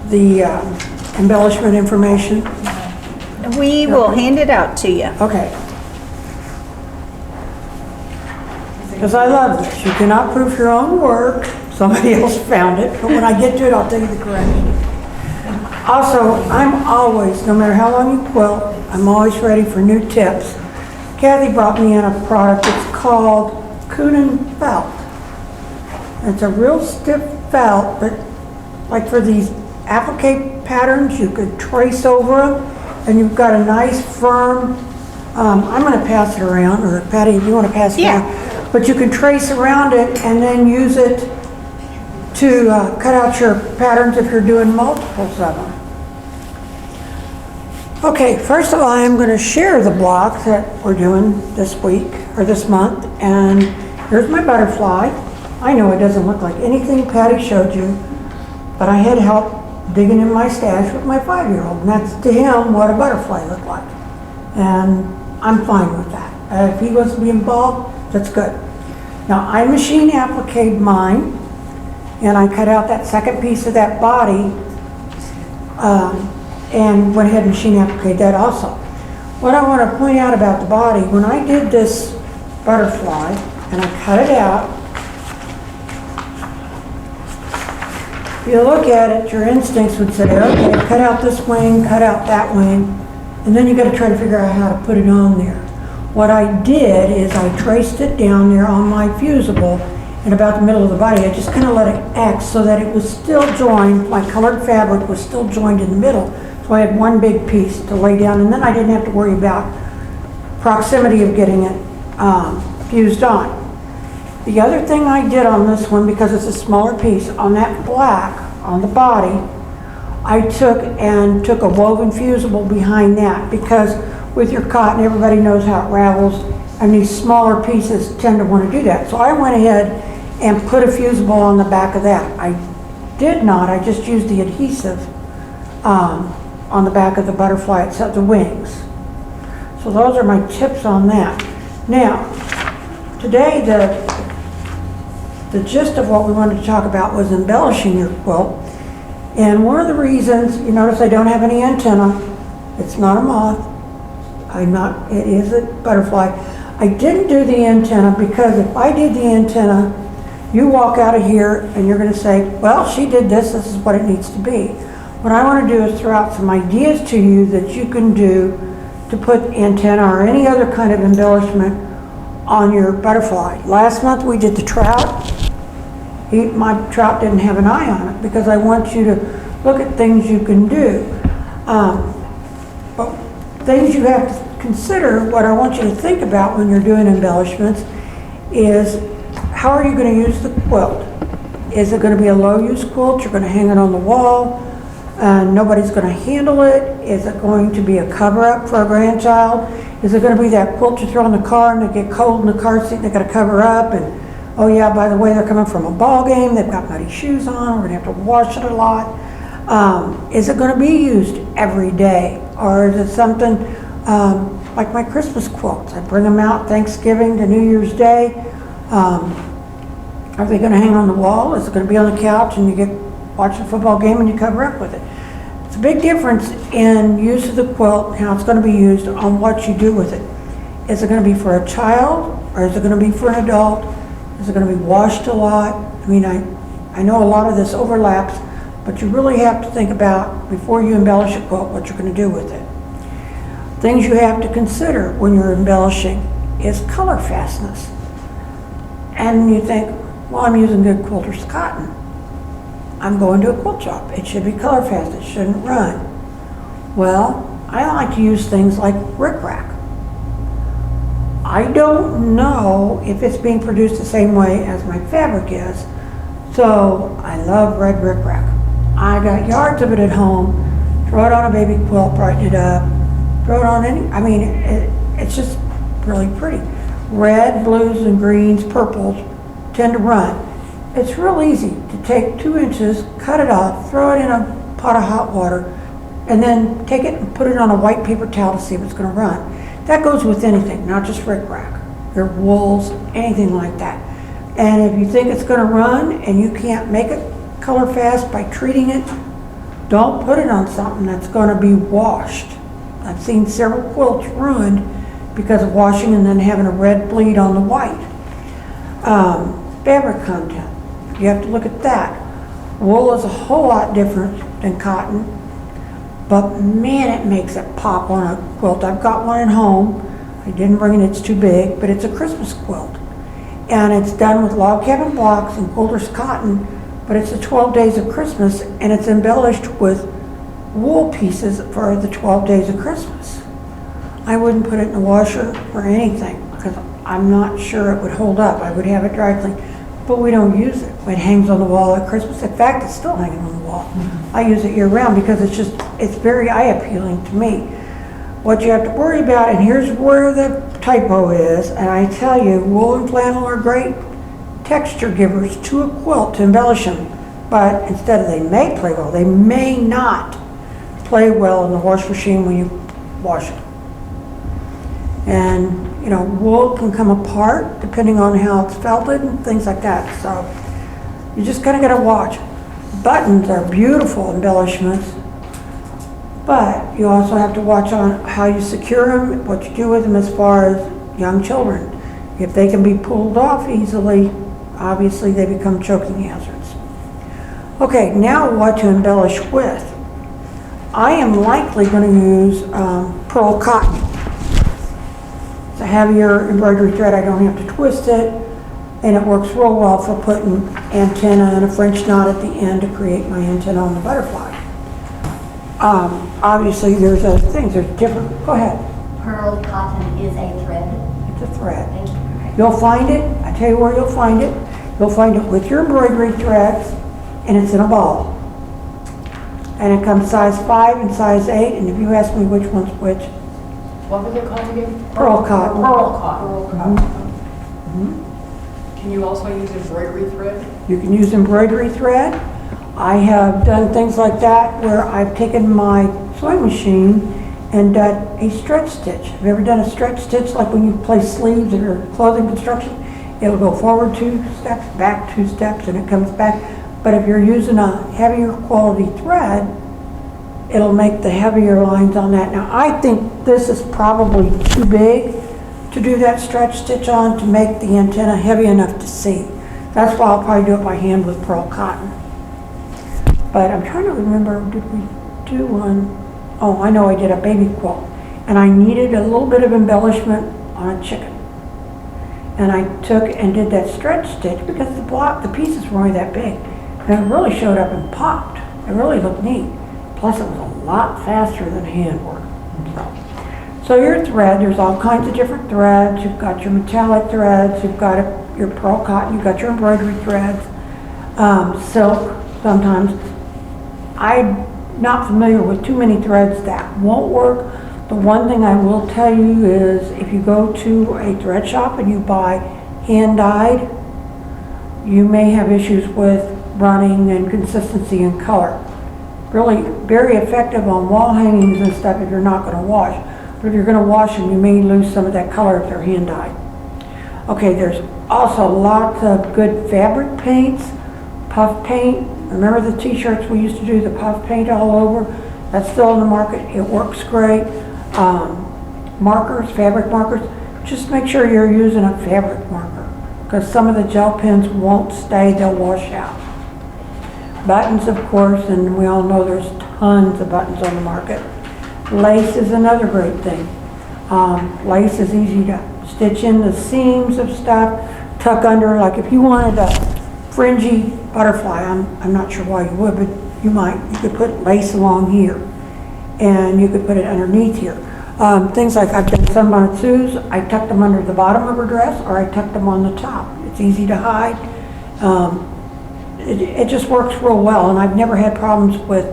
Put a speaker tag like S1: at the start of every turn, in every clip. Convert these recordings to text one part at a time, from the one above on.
S1: the embellishment information?
S2: We will hand it out to you.
S1: Okay. Because I love this. You cannot proof your own work. Somebody else found it, but when I get to it, I'll tell you the correction. Also, I'm always, no matter how long you quilt, I'm always ready for new tips. Kathy brought me in a product. It's called Coonan felt. It's a real stiff felt, but like for these applique patterns, you could trace over them, and you've got a nice firm. I'm going to pass it around, or Patty, if you want to pass it around. But you can trace around it and then use it to cut out your patterns if you're doing multiples of them. Okay, first of all, I'm going to share the block that we're doing this week, or this month, and here's my butterfly. I know it doesn't look like anything Patty showed you, but I had help digging in my stash with my 5-year-old, and that's to him what a butterfly looked like. And I'm fine with that. If he wants to be involved, that's good. Now, I machine appliqued mine, and I cut out that second piece of that body, and went ahead and machine appliqued that also. What I want to point out about the body, when I did this butterfly, and I cut it out, if you look at it, your instincts would say, okay, cut out this wing, cut out that wing, and then you got to try to figure out how to put it on there. What I did is I traced it down there on my fusible in about the middle of the body. I just kind of let it X so that it was still joined, my colored fabric was still joined in the middle. So I had one big piece to lay down, and then I didn't have to worry about proximity of getting it fused on. The other thing I did on this one, because it's a smaller piece, on that black, on the body, I took a woven fusible behind that, because with your cotton, everybody knows how it ravels, and these smaller pieces tend to want to do that. So I went ahead and put a fusible on the back of that. I did not, I just used the adhesive on the back of the butterfly itself, the wings. So those are my tips on that. Now, today the gist of what we wanted to talk about was embellishing your quilt. And one of the reasons, you notice I don't have any antenna. It's not a moth. It is a butterfly. I didn't do the antenna because if I did the antenna, you walk out of here and you're going to say, well, she did this is what it needs to be. What I want to do is throw out some ideas to you that you can do to put antenna or any other kind of embellishment on your butterfly. Last month we did the trout. My trout didn't have an eye on it because I want you to look at things you can do. But things you have to consider, what I want you to think about when you're doing embellishments is, how are you going to use the quilt? Is it going to be a low-use quilt? You're going to hang it on the wall and nobody's going to handle it? Is it going to be a cover-up for a grandchild? Is it going to be that quilt you throw in the car and they get cold in the car seat and they got to cover up? And oh yeah, by the way, they're coming from a ball game, they've got muddy shoes on, we're going to have to wash it a lot. Is it going to be used every day? Or is it something like my Christmas quilts? I bring them out Thanksgiving to New Year's Day. Are they going to hang on the wall? Is it going to be on the couch and you watch a football game and you cover up with it? It's a big difference in use of the quilt, how it's going to be used, on what you do with it. Is it going to be for a child, or is it going to be for an adult? Is it going to be washed a lot? I mean, I know a lot of this overlaps, but you really have to think about, before you embellish a quilt, what you're going to do with it. Things you have to consider when you're embellishing is color fastness. And you think, well, I'm using good quilter's cotton. I'm going to a quilt shop. It should be color fast. It shouldn't run. Well, I like to use things like rickrack. I don't know if it's being produced the same way as my fabric is, so I love red rickrack. I got yards of it at home. Throw it on a baby quilt, brighten it up. Throw it on it's just really pretty. Red, blues, and greens, purples tend to run. It's real easy to take 2 inches, cut it off, throw it in a pot of hot water, and then take it and put it on a white paper towel to see if it's going to run. That goes with anything, not just rickrack. Your wools, anything like that. And if you think it's going to run and you can't make it color fast by treating it Don't put it on something that's going to be washed. I've seen several quilts ruined because of washing and then having a red bleed on the white. Fabric content, you have to look at that. Wool is a whole lot different than cotton, but man, it makes it pop on a quilt. I've got one at home. I didn't bring it, it's too big, but it's a Christmas quilt. And it's done with log cabin blocks and quilter's cotton, but it's the 12 days of Christmas, and it's embellished with wool pieces for the 12 days of Christmas. I wouldn't put it in the washer or anything because I'm not sure it would hold up. I would have it dry clean, but we don't use it. It hangs on the wall at Christmas. In fact, it's still hanging on the wall. I use it year round because it's very eye appealing to me. What you have to worry about, and here's where the typo is, and I tell you, wool and flannel are great texture givers to a quilt to embellish them, but instead of they may play well, they may not play well in the wash machine when you wash it. And you know, wool can come apart depending on how it's felted and things like that. So you just kind of got to watch. Buttons are beautiful embellishments, but you also have to watch on how you secure them, what you do with them as far as young children. If they can be pulled off easily, obviously they become choking hazards. Okay, now what to embellish with. I am likely going to use pearl cotton. It's a heavier embroidery thread. I don't have to twist it, and it works real well for putting antenna and a French knot at the end to create my antenna on the butterfly. Obviously there's other things, there's different, go ahead.
S3: Pearl cotton is a thread.
S1: It's a thread.
S3: Thank you.
S1: You'll find it, I tell you where you'll find it. You'll find it with your embroidery threads, and it's in a ball. And it comes size 5 and size 8, and if you ask me which one's which.
S4: What was it called again?
S1: Pearl cotton.
S4: Pearl cotton.
S3: Pearl
S1: Mhm.
S3: cotton.
S1: Mhm.
S4: Can you also use embroidery thread?
S1: You can use embroidery thread. I have done things like that where I've taken my sewing machine and done a stretch stitch. Have you ever done a stretch stitch, like when you place sleeves in your clothing construction? It'll go forward 2 steps, back 2 steps, and it comes back. But if you're using a heavier quality thread, it'll make the heavier lines on that. Now, I think this is probably too big to do that stretch stitch on to make the antenna heavy enough to see. That's why I'll probably do it by hand with pearl cotton. But I'm trying to remember, did we do one? Oh, I know I did a baby quilt. And I needed a little bit of embellishment on a chicken. And I took and did that stretch stitch because the pieces were only that big. And it really showed up and popped. It really looked neat. Plus it was a lot faster than handwork. So your thread, there's all kinds of different threads. You've got your metallic threads, you've got your pearl cotton, you've got your embroidery threads, silk sometimes. I'm not familiar with too many threads that won't work. The one thing I will tell you is if you go to a thread shop and you buy hand-dyed, you may have issues with running and consistency and color. Really very effective on wall hangings and stuff if you're not going to wash. But if you're going to wash them, you may lose some of that color if they're hand-dyed. Okay, there's also lots of good fabric paints, puff paint. Remember the t-shirts we used to do, the puff paint all over? That's still in the market. It works great. Markers, fabric markers. Just make sure you're using a fabric marker because some of the gel pens won't stay, they'll wash out. Buttons, of course, and we all know there's tons of buttons on the market. Lace is another great thing. Lace is easy to stitch in the seams of stuff, tuck under, like if you wanted a fringy butterfly, I'm not sure why you would, but you might. You could put lace along here, and you could put it underneath here. Things like I've done sunbonnet Sue's, I tucked them under the bottom of her dress, or I tucked them on the top. It's easy to hide. It just works real well, and I've never had problems with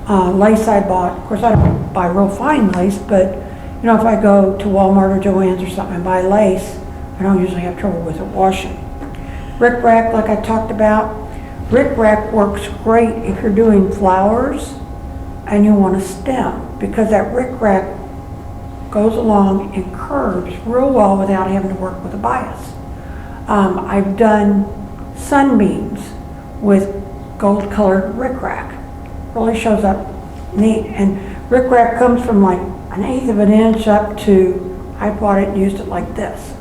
S1: lace I bought. Of course, I don't buy real fine lace, but you know, if I go to Walmart or Joann's or something and buy lace, I don't usually have trouble with it washing. Rickrack, like I talked about, rickrack works great if you're doing flowers and you want a stem, because that rickrack goes along and curves real well without having to work with a bias. I've done sunbeams with gold colored rickrack, really shows up neat. And rickrack comes from like 1/8 of an inch up to, I bought it and used it like this.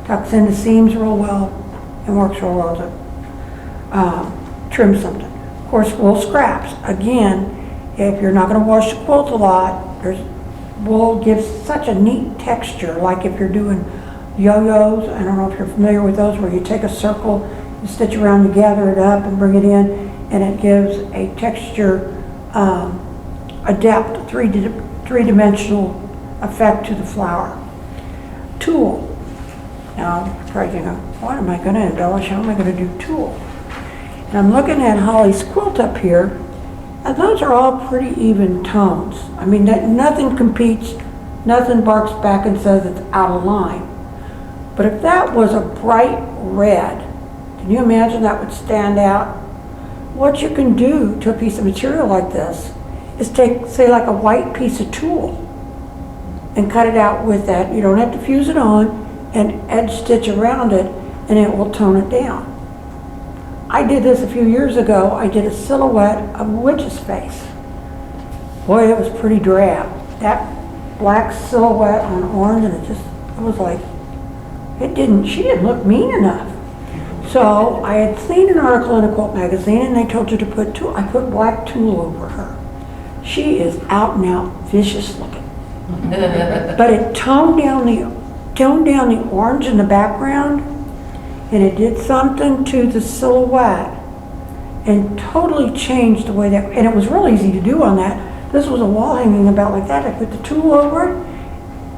S1: Tucks in the seams real well and works real well to trim something. Of course, wool scraps. Again, if you're not going to wash the quilt a lot, wool gives such a neat texture. Like if you're doing yo-yos, I don't know if you're familiar with those, where you take a circle, you stitch around, you gather it up and bring it in, and it gives a texture, a depth, three-dimensional effect to the flower. Tulle. Now, you're probably thinking, what am I going to embellish? How am I going to do tulle? And I'm looking at Holly's quilt up here, and those are all pretty even tones. I mean, nothing competes, nothing barks back and says it's out of line. But if that was a bright red, can you imagine that would stand out? What you can do to a piece of material like this is take, say, like a white piece of tulle and cut it out with that. You don't have to fuse it on, and edge stitch around it, and it will tone it down. I did this a few years ago. I did a silhouette of a witch's face. Boy, it was pretty drab. That black silhouette on orange, and it was like, she didn't look mean enough. So I had seen an article in a quilt magazine, and they told you to put tulle. I put black tulle over her. She is out and out vicious looking. But it toned down the orange in the background, and it did something to the silhouette and totally changed the way that, and it was real easy to do on that. This was a wall hanging about like that. I put the tulle over it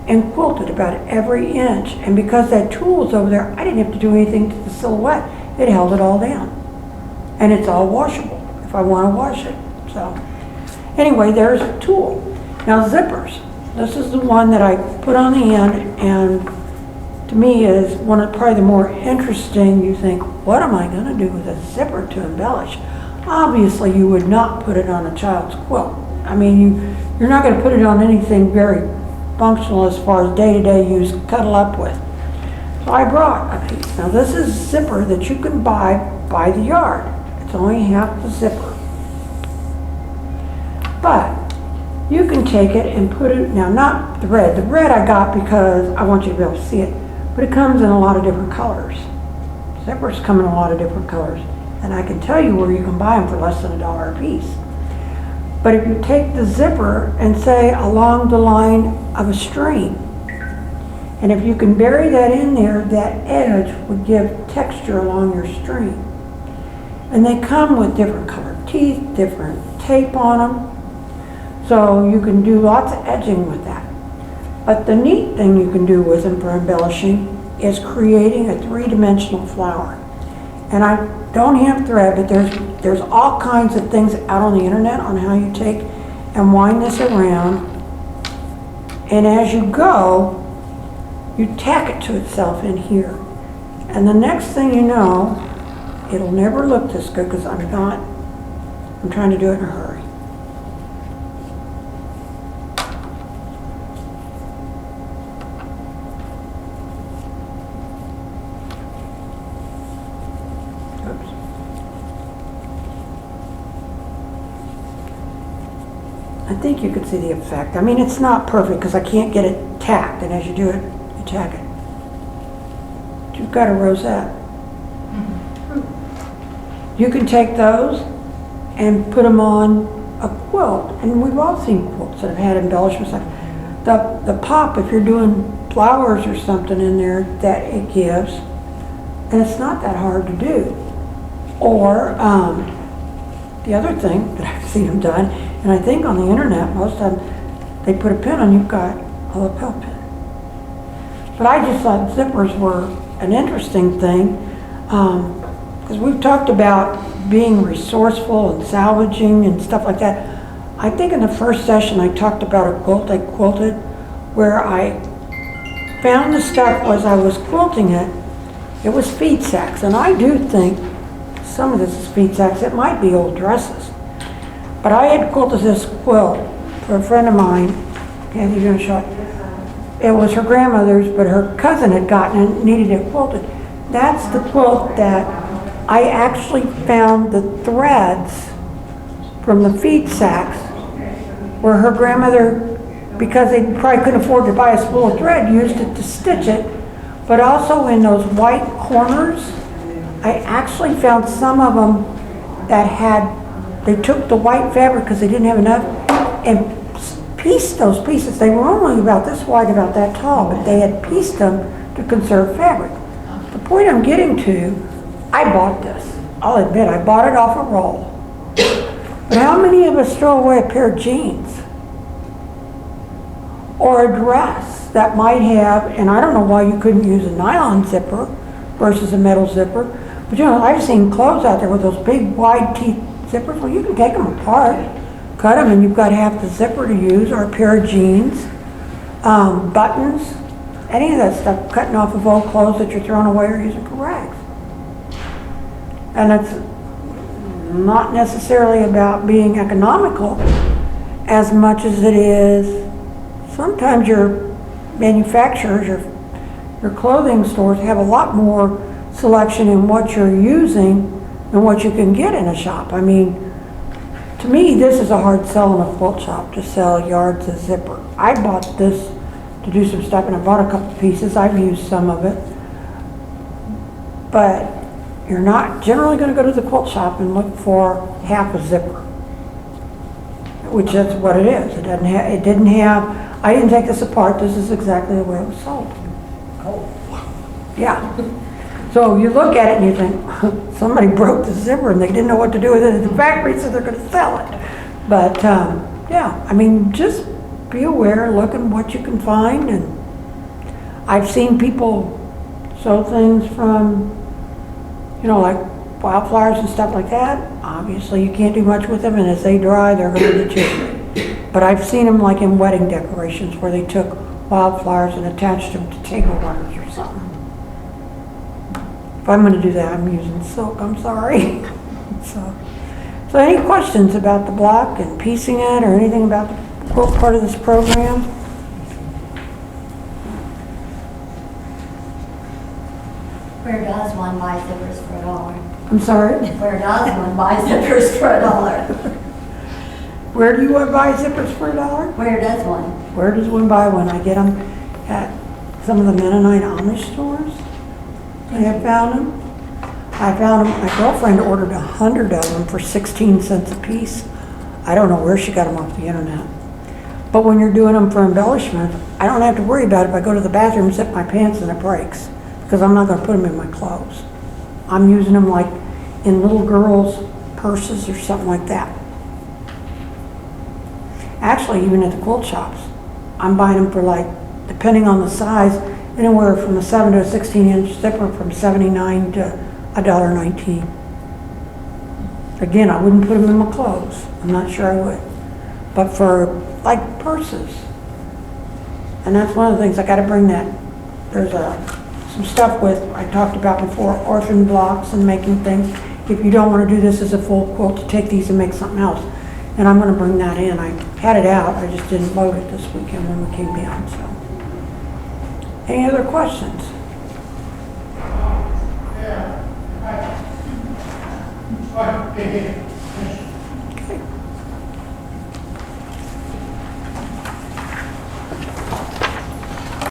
S1: and quilted about every inch. And because that tulle was over there, I didn't have to do anything to the silhouette. It held it all down. And it's all washable if I want to wash it. So anyway, there's a tulle. Now zippers. This is the one that I put on the end, and to me is one of probably the more interesting. You think, what am I going to do with a zipper to embellish? Obviously, you would not put it on a child's quilt. I mean, you're not going to put it on anything very functional as far as day-to-day use, cuddle up with. So I brought a piece. Now this is a zipper that you can buy by the yard. It's only half the zipper. But you can take it and put it, now not the red. The red I got because I want you to be able to see it. But it comes in a lot of different colors. Zippers come in a lot of different colors. And I can tell you where you can buy them for less than $1 a piece. But if you take the zipper and say along the line of a string, and if you can bury that in there, that edge would give texture along your string. And they come with different colored teeth, different tape on them. So you can do lots of edging with that. But the neat thing you can do with them for embellishing is creating a three-dimensional flower. And I don't have thread, but there's all kinds of things out on the internet on how you take and wind this around. And as you go, you tack it to itself in here. And the next thing you know, it'll never look this good because I'm trying to do it in a hurry. I think you could see the effect. I mean, it's not perfect because I can't get it tacked, and as you do it, you tack it. But you've got a rosette. You can take those and put them on a quilt, and we've all seen quilts that have had embellishments like the pop, if you're doing flowers or something in there, that it gives, and it's not that hard to do. Or the other thing that I've seen them done, and I think on the internet, most of them, they put a pin on, you've got a lapel pin. But I just thought zippers were an interesting thing, because we've talked about being resourceful and salvaging and stuff like that. I think in the first session I talked about a quilt I quilted, where I found the stuff as I was quilting it. It was feed sacks, and I do think some of this is feed sacks. It might be old dresses. But I had quilted this quilt for a friend of mine. Kathy, you're gonna show it. It was her grandmother's, but her cousin had gotten it and needed it quilted. That's the quilt that I actually found the threads from the feed sacks where her grandmother, because they probably couldn't afford to buy a spool of thread, used it to stitch it. But also in those white corners, I actually found some of them that they took the white fabric because they didn't have enough and pieced those pieces. They were only about this wide, about that tall, but they had pieced them to conserve fabric. The point I'm getting to, I bought this. I'll admit, I bought it off a roll. But how many of us throw away a pair of jeans? Or a dress that might have, and I don't know why you couldn't use a nylon zipper versus a metal zipper, but you know, I've seen clothes out there with those big wide teeth zippers. Well, you can take them apart, cut them, and you've got half the zipper to use, or a pair of jeans, buttons, any of that stuff, cutting off of old clothes that you're throwing away or using for rags. And it's not necessarily about being economical as much as it is sometimes your manufacturers, your clothing stores have a lot more selection in what you're using than what you can get in a shop. I mean, to me, this is a hard sell in a quilt shop, to sell yards of zipper. I bought this to do some stuff, and I bought a couple pieces. I've used some of it. But you're not generally going to go to the quilt shop and look for half a zipper, which is what it is. It didn't have, I didn't take this apart. This is exactly the way it was sold.
S4: Oh.
S1: Yeah. So you look at it and you think, somebody broke the zipper and they didn't know what to do with it at the factory, so they're going to sell it. But yeah, I mean, just be aware, look at what you can find. And I've seen people sew things from, you know, like wildflowers and stuff like that. Obviously, you can't do much with them, and as they dry, they're going to deteriorate. But I've seen them like in wedding decorations where they took wildflowers and attached them to table runners or something. If I'm going to do that, I'm using silk. I'm sorry. So any questions about the block and piecing it, or anything about the quilt part of this program?
S3: Where does one buy zippers for $1?
S1: I'm sorry?
S3: Where does one buy zippers for $1?
S1: Where do you buy zippers for $1?
S3: Where does one?
S1: Where does one buy one? I get them at some of the Mennonite Amish stores. I have found them. I found them, my girlfriend ordered 100 of them for 16 cents a piece. I don't know where she got them off the internet. But when you're doing them for embellishment, I don't have to worry about it. If I go to the bathroom, zip my pants, and it breaks, because I'm not going to put them in my clothes. I'm using them like in little girls' purses or something like that. Actually, even at the quilt shops, I'm buying them for, like, depending on the size, anywhere from a 7 to a 16-inch zipper from $79 to $1.19. Again, I wouldn't put them in my clothes. I'm not sure I would. But for, like, purses. And that's one of the things, I got to bring that. There's some stuff with, I talked about before, orphan blocks and making things. If you don't want to do this as a full quilt, to take these and make something else. And I'm going to bring that in. I had it out, I just didn't load it this weekend when we came down, so. Any other questions?
S5: Yeah.